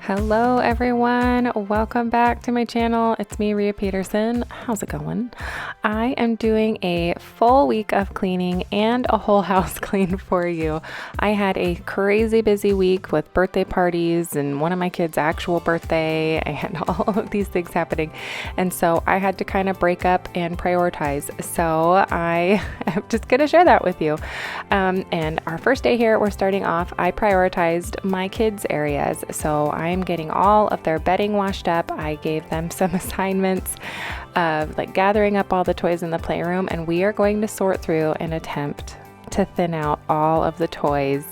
Hello everyone, welcome back to my channel. It's me, Rhea Peterson. How's it going? I am doing a full week of cleaning and a whole house clean for you. I had a crazy busy week with birthday parties and one of my kids' actual birthday and all of these things happening. And so I had to kind of break up and prioritize. So I am just going to share that with you. And our first day here, we're starting off, I prioritized my kids' areas. So I'm getting all of their bedding washed up. I gave them some assignments of like gathering up all the toys in the playroom, and we are going to sort through and attempt to thin out all of the toys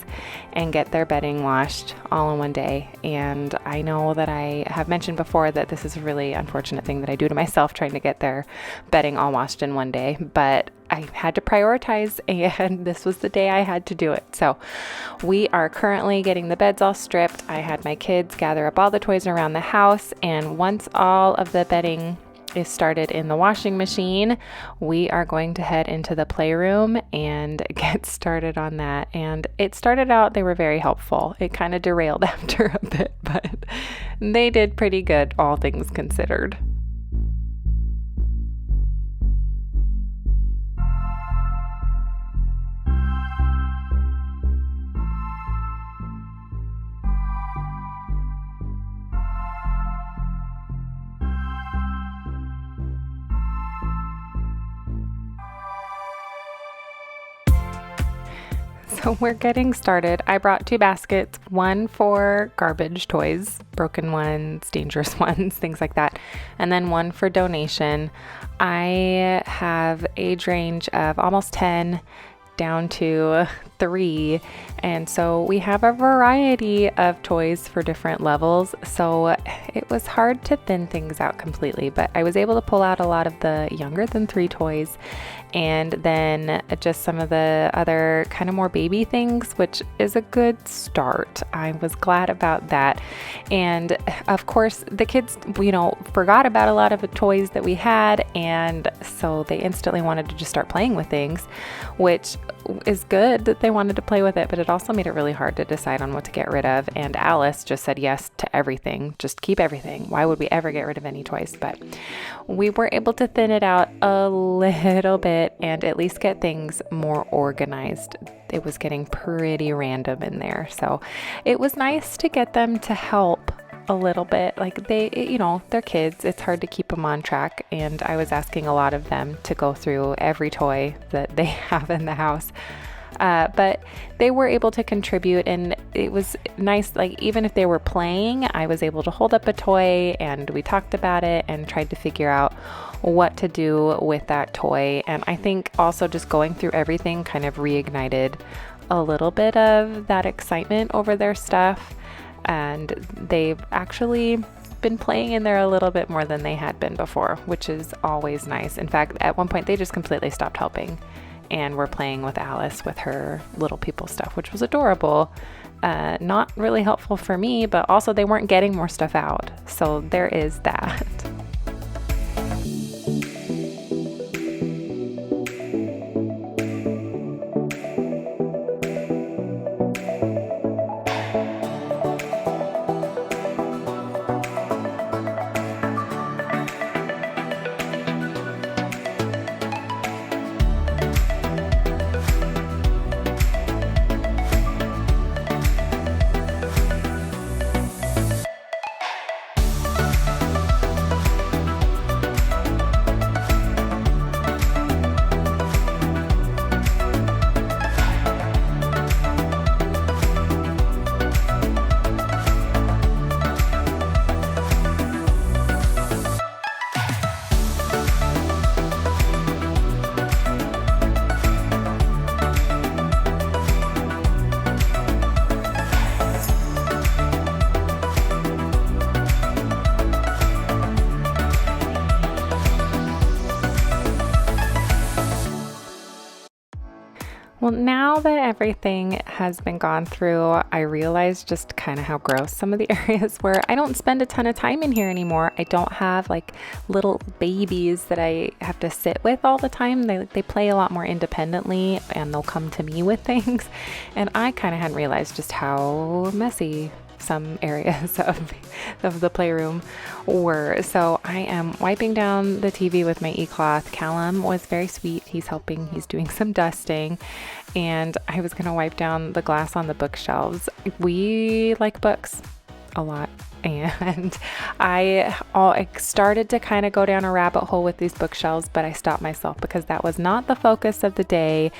and get their bedding washed all in one day. And I know that I have mentioned before that this is a really unfortunate thing that I do to myself, trying to get their bedding all washed in one day, but I had to prioritize, and this was the day I had to do it. So we are currently getting the beds all stripped. I had my kids gather up all the toys around the house, and once all of the bedding is started in the washing machine, we are going to head into the playroom and get started on that. And it started out, they were very helpful. It kind of derailed after a bit, but they did pretty good, all things considered. So we're getting started. I brought 2 baskets, one for garbage toys, broken ones, dangerous ones, things like that, and then one for donation. I have age range of almost 10 down to 3, and so we have a variety of toys for different levels. So it was hard to thin things out completely, but I was able to pull out a lot of the younger than 3 toys, and then just some of the other kind of more baby things, which is a good start. I was glad about that. And of course, the kids, forgot about a lot of the toys that we had, and so they instantly wanted to just start playing with things, which is good that they wanted to play with it, but it also made it really hard to decide on what to get rid of. And Alice just said yes to everything. Just keep everything. Why would we ever get rid of any toys? But we were able to thin it out a little bit and at least get things more organized. It was getting pretty random in there. So it was nice to get them to help a little bit. Like they're kids. It's hard to keep them on track. And I was asking a lot of them to go through every toy that they have in the house. But they were able to contribute, and it was nice. Like, even if they were playing, I was able to hold up a toy and we talked about it and tried to figure out what to do with that toy. And I think also just going through everything kind of reignited a little bit of that excitement over their stuff. And they've actually been playing in there a little bit more than they had been before, which is always nice. In fact, at one point they just completely stopped helping and were playing with Alice with her little people stuff, which was adorable. Not really helpful for me, but also they weren't getting more stuff out. So there is that. Well, now that everything has been gone through, I realize just kind of how gross some of the areas were. I don't spend a ton of time in here anymore. I don't have like little babies that I have to sit with all the time. They play a lot more independently and they'll come to me with things. And I kind of hadn't realized just how messy some areas of the playroom were. So I am wiping down the TV with my e-cloth. Callum was very sweet. He's helping. He's doing some dusting. And I was going to wipe down the glass on the bookshelves. We like books a lot. And I started to kind of go down a rabbit hole with these bookshelves, but I stopped myself because that was not the focus of the day.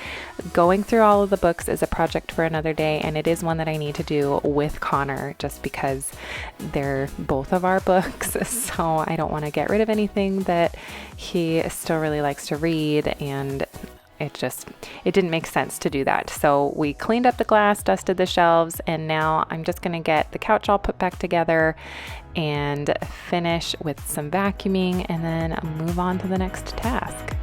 Going through all of the books is a project for another day, and it is one that I need to do with Connor just because they're both of our books. So I don't want to get rid of anything that he still really likes to read, and it didn't make sense to do that. So we cleaned up the glass, dusted the shelves, and now I'm just going to get the couch all put back together and finish with some vacuuming and then move on to the next task.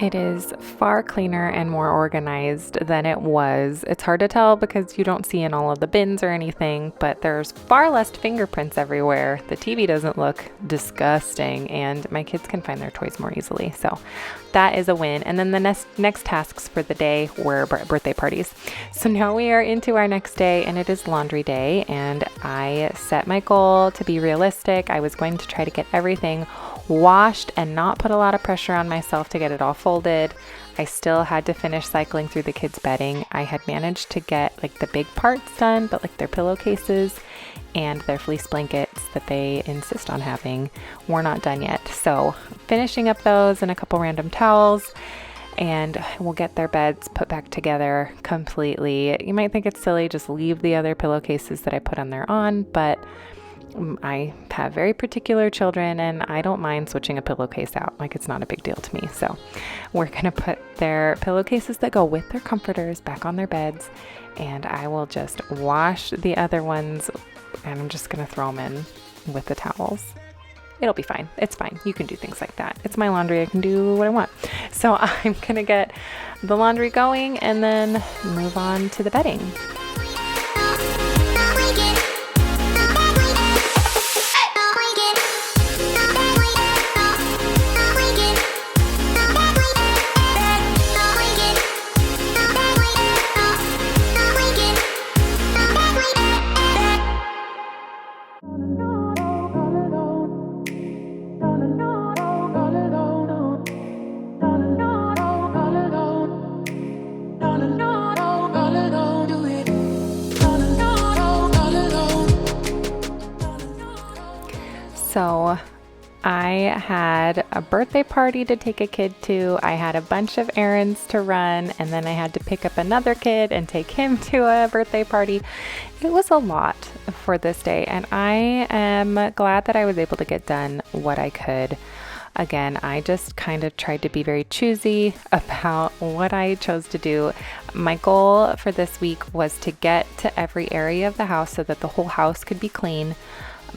It is far cleaner and more organized than it was. It's hard to tell because you don't see in all of the bins or anything, but there's far less fingerprints everywhere. The TV doesn't look disgusting, and my kids can find their toys more easily. So that is a win. And then the next tasks for the day were birthday parties. So now we are into our next day, and it is laundry day, and I set my goal to be realistic. I was going to try to get everything washed and not put a lot of pressure on myself to get it all folded. I still had to finish cycling through the kids' bedding. I had managed to get like the big parts done, but like their pillowcases and their fleece blankets that they insist on having were not done yet. So finishing up those and a couple random towels, and we'll get their beds put back together completely. You might think it's silly, just leave the other pillowcases that I put on there on, but I have very particular children and I don't mind switching a pillowcase out. Like, it's not a big deal to me. So we're going to put their pillowcases that go with their comforters back on their beds, and I will just wash the other ones, and I'm just going to throw them in with the towels. It'll be fine. It's fine. You can do things like that. It's my laundry. I can do what I want. So I'm going to get the laundry going and then move on to the bedding. So I had a birthday party to take a kid to. I had a bunch of errands to run, and then I had to pick up another kid and take him to a birthday party. It was a lot for this day, and I am glad that I was able to get done what I could. Again, I just kind of tried to be very choosy about what I chose to do. My goal for this week was to get to every area of the house so that the whole house could be clean,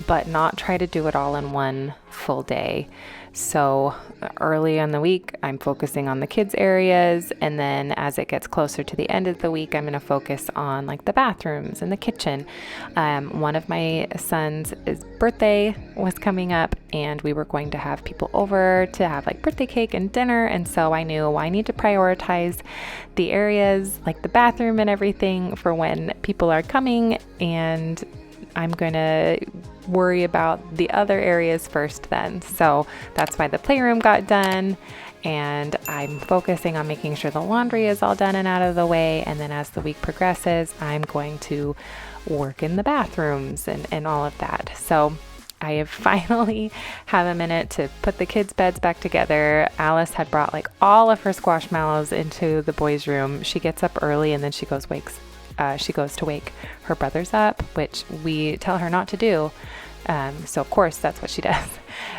but not try to do it all in one full day. So early in the week, I'm focusing on the kids' areas, and then as it gets closer to the end of the week, I'm going to focus on like the bathrooms and the kitchen. One of my son's birthday was coming up, and we were going to have people over to have like birthday cake and dinner, and so I knew I need to prioritize the areas like the bathroom and everything for when people are coming, and I'm going to worry about the other areas first then. So that's why the playroom got done, and I'm focusing on making sure the laundry is all done and out of the way. And then as the week progresses, I'm going to work in the bathrooms and all of that. So I have finally have a minute to put the kids' beds back together. Alice had brought like all of her squashmallows into the boys' room. She gets up early and then she goes to wake her brothers up, which we tell her not to do. So of course that's what she does.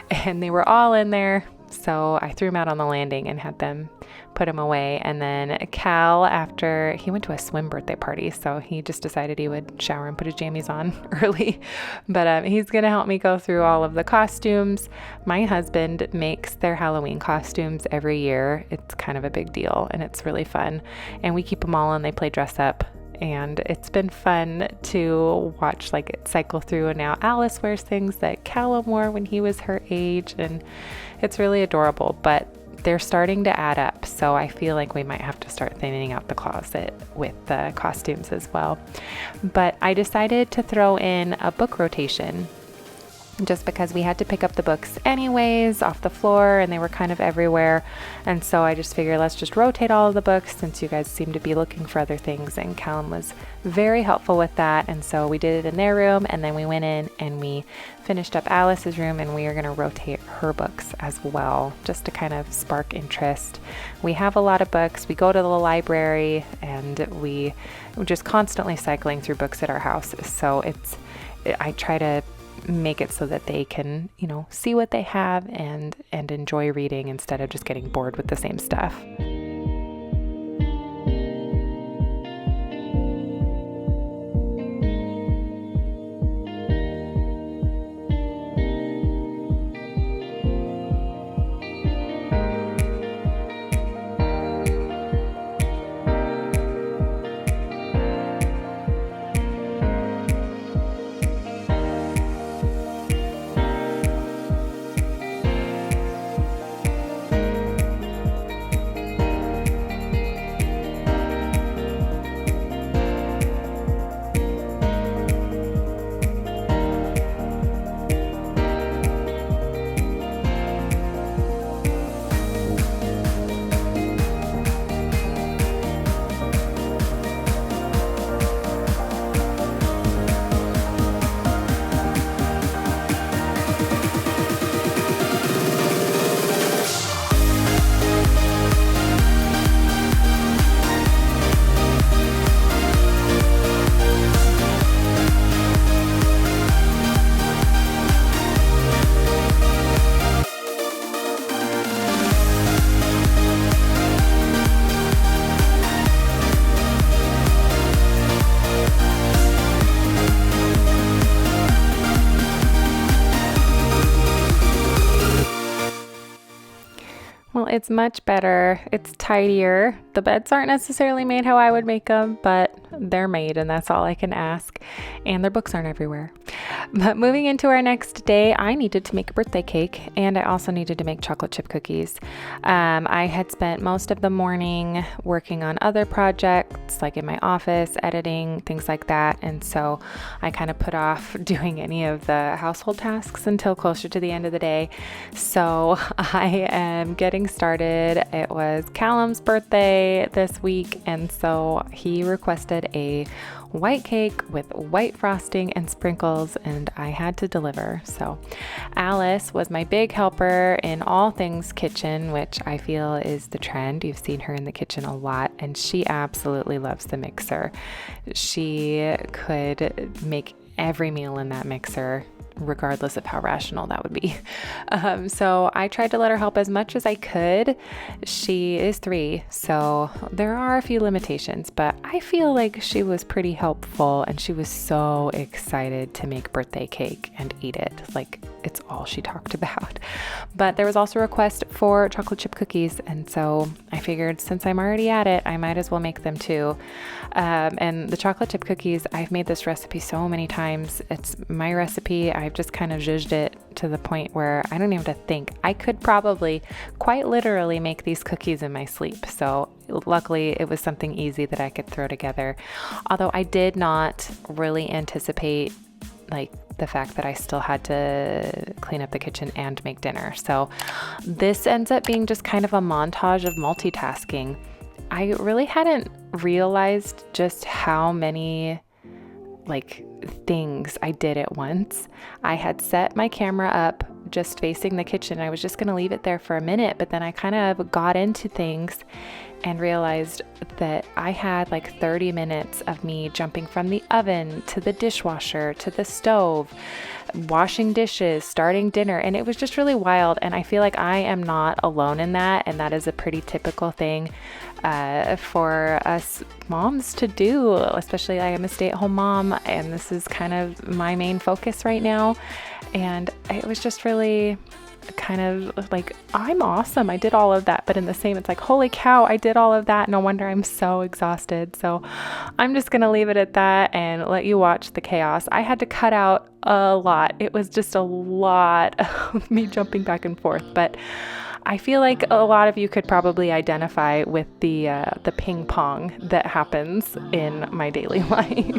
And they were all in there. So I threw them out on the landing and had them put them away. And then Cal, after he went to a swim birthday party, so he just decided he would shower and put his jammies on early. But he's going to help me go through all of the costumes. My husband makes their Halloween costumes every year. It's kind of a big deal and it's really fun. And we keep them all and they play dress up. And it's been fun to watch like it cycle through. And now Alice wears things that Callum wore when he was her age. And it's really adorable, but they're starting to add up. So I feel like we might have to start thinning out the closet with the costumes as well. But I decided to throw in a book rotation just because we had to pick up the books anyways off the floor and they were kind of everywhere. And so I just figured let's just rotate all of the books since you guys seem to be looking for other things. And Callum was very helpful with that. And so we did it in their room and then we went in and we finished up Alice's room and we are going to rotate her books as well, just to kind of spark interest. We have a lot of books. We go to the library and we're just constantly cycling through books at our house. So I try to make it so that they can, see what they have and enjoy reading instead of just getting bored with the same stuff. Well, it's much better. It's tidier. The beds aren't necessarily made how I would make them, but they're made and that's all I can ask. And their books aren't everywhere. But moving into our next day, I needed to make a birthday cake and I also needed to make chocolate chip cookies. I had spent most of the morning working on other projects like in my office, editing, things like that. And so I kind of put off doing any of the household tasks until closer to the end of the day. So I am getting started. It was Callum's birthday this week, and so he requested a white cake with white frosting and sprinkles, and I had to deliver. So Alice was my big helper in all things kitchen, which I feel is the trend. You've seen her in the kitchen a lot, and she absolutely loves the mixer. She could make every meal in that mixer, regardless of how rational that would be. So I tried to let her help as much as I could. She is 3, so there are a few limitations, but I feel like she was pretty helpful and she was so excited to make birthday cake and eat it. Like, it's all she talked about. But there was also a request for chocolate chip cookies, and so I figured since I'm already at it, I might as well make them too. And the chocolate chip cookies, I've made this recipe so many times. It's my recipe. I've just kind of zhuzhed it to the point where I don't even have to think. I could probably quite literally make these cookies in my sleep. So luckily it was something easy that I could throw together. Although I did not really anticipate the fact that I still had to clean up the kitchen and make dinner. So this ends up being just kind of a montage of multitasking. I really hadn't realized just how many like things I did at once. I had set my camera up just facing the kitchen. I was just going to leave it there for a minute, but then I kind of got into things and realized that I had like 30 minutes of me jumping from the oven to the dishwasher to the stove, washing dishes, starting dinner, and it was just really wild. And I feel like I am not alone in that, and that is a pretty typical thing for us moms to do, especially I am a stay-at-home mom, and this is kind of my main focus right now. And it was just really kind of like, I'm awesome, I did all of that, but in the same, it's like, holy cow, I did all of that, no wonder I'm so exhausted. So I'm just gonna leave it at that and let you watch the chaos. I had to cut out a lot. It was just a lot of me jumping back and forth, but I feel like a lot of you could probably identify with the ping pong that happens in my daily life.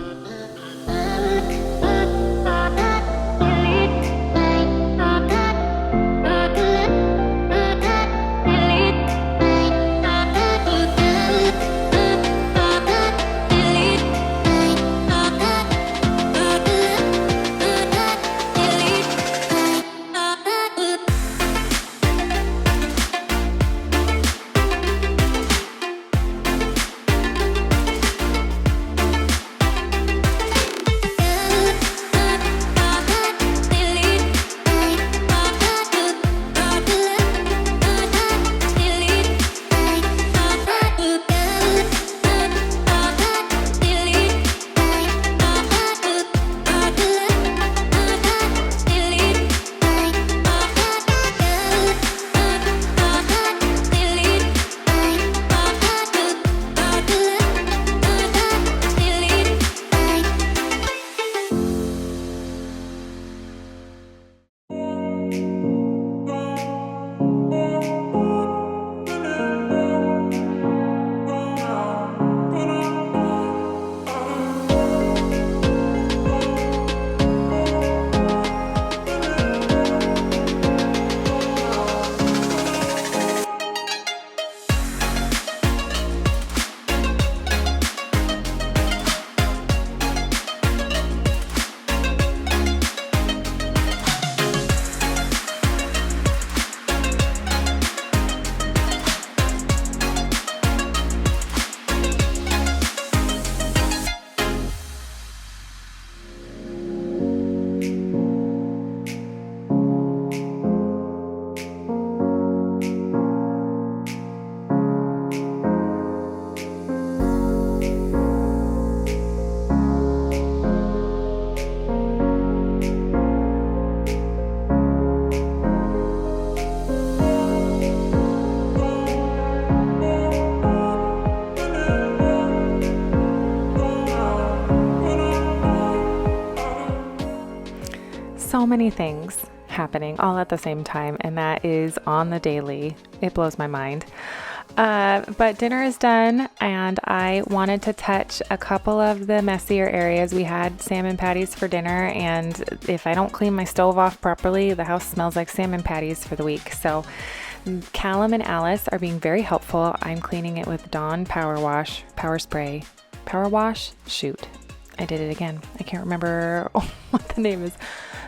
So many things happening all at the same time, and that is on the daily. It blows my mind. But dinner is done, and I wanted to touch a couple of the messier areas. We had salmon patties for dinner, and if I don't clean my stove off properly, the house smells like salmon patties for the week. So Callum and Alice are being very helpful. I'm cleaning it with Dawn Power Wash, Power Spray, Power Wash? Shoot, I did it again. I can't remember what the name is.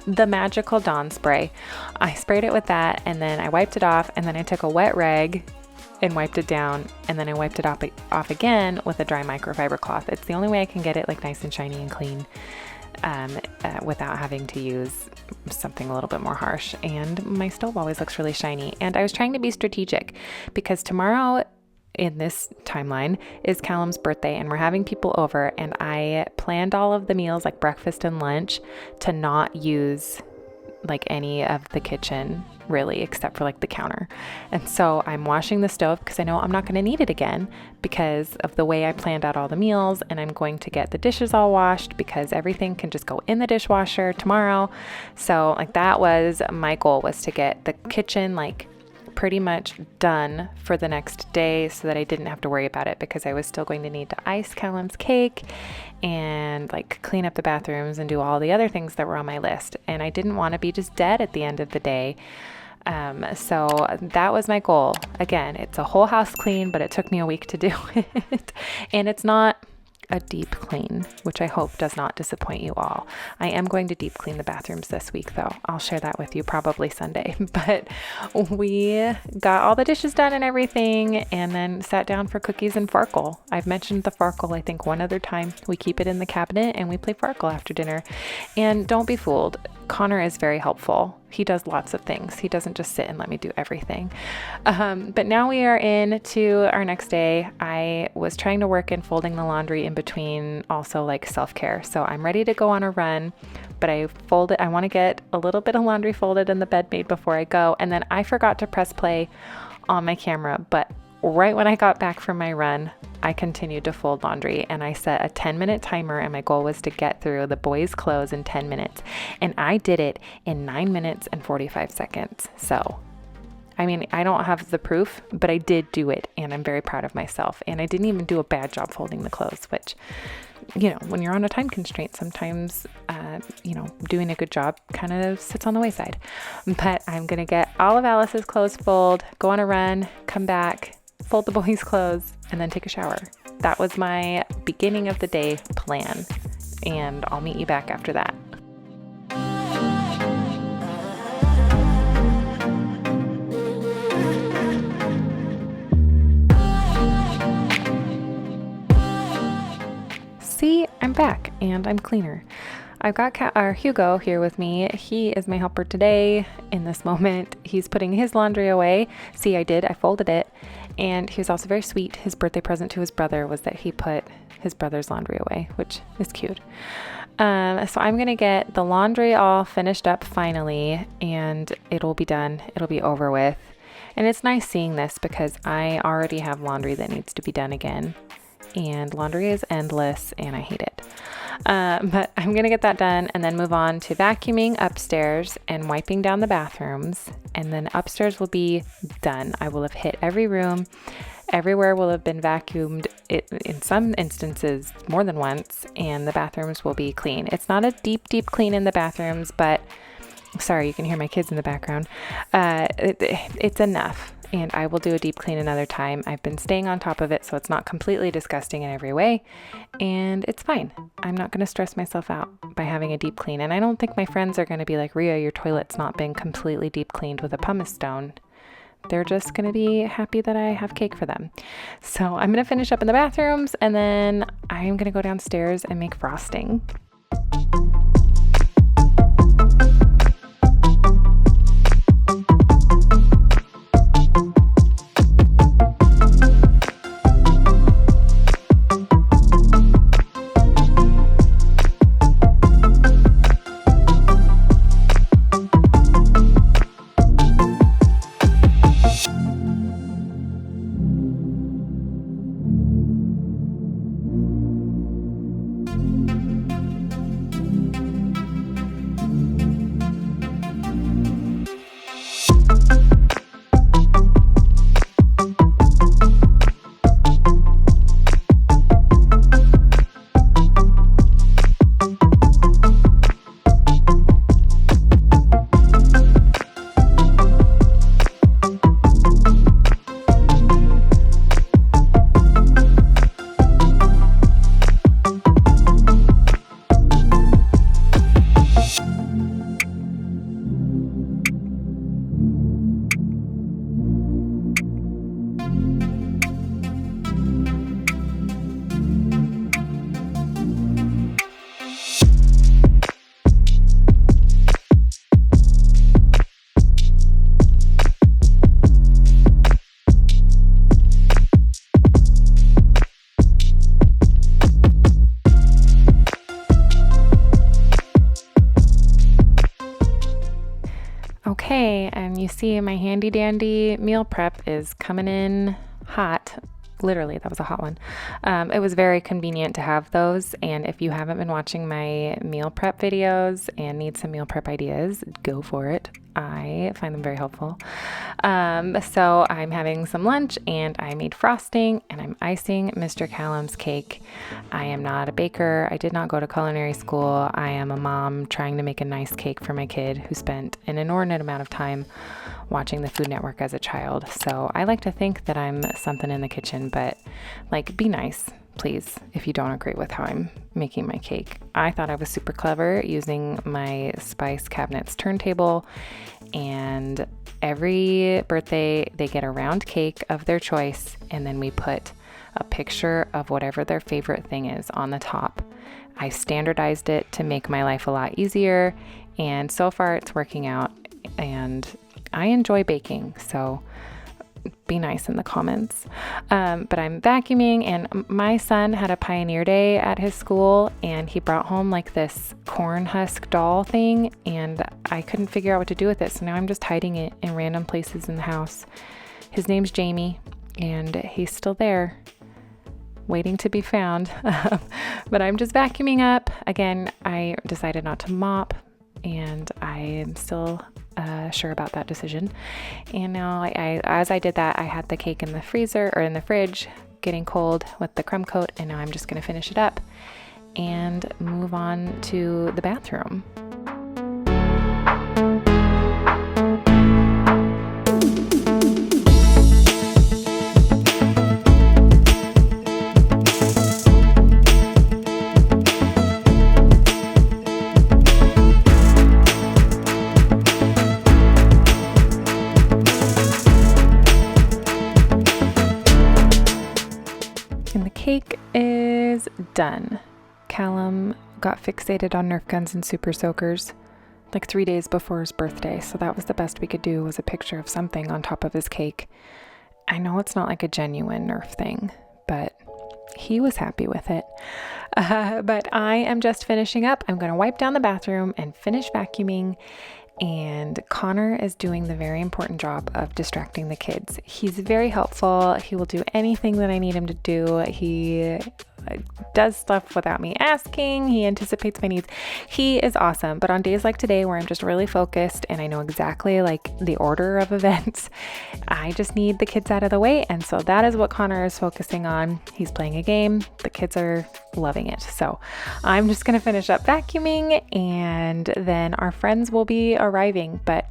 The magical Dawn spray. I sprayed it with that, and then I wiped it off, and then I took a wet rag and wiped it down, and then I wiped it off again with a dry microfiber cloth. It's the only way I can get it like nice and shiny and clean without having to use something a little bit more harsh. And my stove always looks really shiny. And I was trying to be strategic because tomorrow in this timeline is Callum's birthday, and we're having people over, and I planned all of the meals like breakfast and lunch to not use like any of the kitchen really, except for like the counter. And so I'm washing the stove because I know I'm not going to need it again because of the way I planned out all the meals, and I'm going to get the dishes all washed because everything can just go in the dishwasher tomorrow. So like that was my goal, was to get the kitchen like pretty much done for the next day so that I didn't have to worry about it, because I was still going to need to ice Callum's cake and like clean up the bathrooms and do all the other things that were on my list. And I didn't want to be just dead at the end of the day. So that was my goal. Again, it's a whole house clean, but it took me a week to do it. And it's not a deep clean, which I hope does not disappoint you all. I am going to deep clean the bathrooms this week though. I'll share that with you probably Sunday, but we got all the dishes done and everything and then sat down for cookies and Farkle. I've mentioned the Farkle, I think one other time. We keep it in the cabinet and we play Farkle after dinner. And don't be fooled. Connor is very helpful. He does lots of things. He doesn't just sit and let me do everything. But now we are into our next day. I was trying to work in folding the laundry in between also like self-care. So I'm ready to go on a run, but I want to get a little bit of laundry folded and the bed made before I go. And then I forgot to press play on my camera, but right when I got back from my run, I continued to fold laundry and I set a 10-minute timer and my goal was to get through the boys' clothes in 10 minutes. And I did it in 9 minutes and 45 seconds. So, I mean, I don't have the proof, but I did do it and I'm very proud of myself. And I didn't even do a bad job folding the clothes, which, you know, when you're on a time constraint, sometimes, doing a good job kind of sits on the wayside. But I'm going to get all of Alice's clothes folded, go on a run, come back, fold the boys' clothes, and then take a shower. That was my beginning of the day plan, and I'll meet you back after that. See, I'm back, and I'm cleaner. I've got Hugo here with me. He is my helper today in this moment. He's putting his laundry away. See, I folded it. And he was also very sweet. His birthday present to his brother was that he put his brother's laundry away, which is cute. So I'm going to get the laundry all finished up finally, and it'll be done. It'll be over with. And it's nice seeing this because I already have laundry that needs to be done again. And laundry is endless and I hate it. But I'm going to get that done and then move on to vacuuming upstairs and wiping down the bathrooms. And then upstairs will be done. I will have hit every room. Everywhere will have been vacuumed, in some instances more than once, and the bathrooms will be clean. It's not a deep clean in the bathrooms, but sorry, you can hear my kids in the background. It's enough. And I will do a deep clean another time. I've been staying on top of it, so it's not completely disgusting in every way, and it's fine. I'm not going to stress myself out by having a deep clean, and I don't think my friends are going to be like, Rhea, your toilet's not been completely deep cleaned with a pumice stone. They're just going to be happy that I have cake for them. So I'm going to finish up in the bathrooms, and then I'm going to go downstairs and make frosting. Okay, and you see my handy dandy meal prep is coming in hot. Literally, that was a hot one. It was very convenient to have those. And if you haven't been watching my meal prep videos and need some meal prep ideas, go for it. I find them very helpful. So I'm having some lunch and I made frosting and I'm icing Mr. Callum's cake. I am not a baker. I did not go to culinary school. I am a mom trying to make a nice cake for my kid who spent an inordinate amount of time watching the Food Network as a child. So I like to think that I'm something in the kitchen, but like, be nice. please, if you don't agree with how I'm making my cake. I thought I was super clever using my Spice Cabinets turntable, and every birthday they get a round cake of their choice, and then we put a picture of whatever their favorite thing is on the top. I standardized it to make my life a lot easier, and so far it's working out, and I enjoy baking, so be nice in the comments. But I'm vacuuming, and my son had a Pioneer Day at his school, and he brought home like this corn husk doll thing, and I couldn't figure out what to do with it, so now I'm just hiding it in random places in the house. His name's Jamie, and he's still there, waiting to be found. But I'm just vacuuming up. Again, I decided not to mop, and I am still sure about that decision. And now as I did that, I had the cake in the freezer or in the fridge getting cold with the crumb coat, and now I'm just going to finish it up and move on to the bathroom. Cake is done. Callum got fixated on Nerf guns and super soakers like 3 days before his birthday, so that was the best we could do, was a picture of something on top of his cake. I know it's not like a genuine Nerf thing, but he was happy with it. But I am just finishing up. I'm going to wipe down the bathroom and finish vacuuming. And Connor is doing the very important job of distracting the kids. He's very helpful. He will do anything that I need him to do. He does stuff without me asking. He anticipates my needs. He is awesome. But on days like today where I'm just really focused and I know exactly like the order of events, I just need the kids out of the way. And so that is what Connor is focusing on. He's playing a game. The kids are loving it. So I'm just going to finish up vacuuming, and then our friends will be arriving. But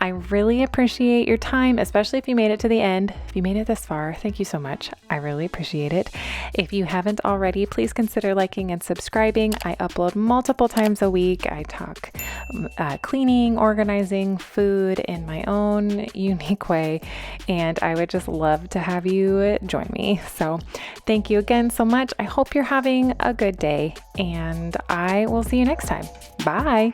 I really appreciate your time, especially if you made it to the end. If you made it this far, thank you so much. I really appreciate it. If you haven't already, please consider liking and subscribing. I upload multiple times a week. I talk cleaning, organizing, food in my own unique way, and I would just love to have you join me. So thank you again so much. I hope you're having a good day, and I will see you next time. Bye.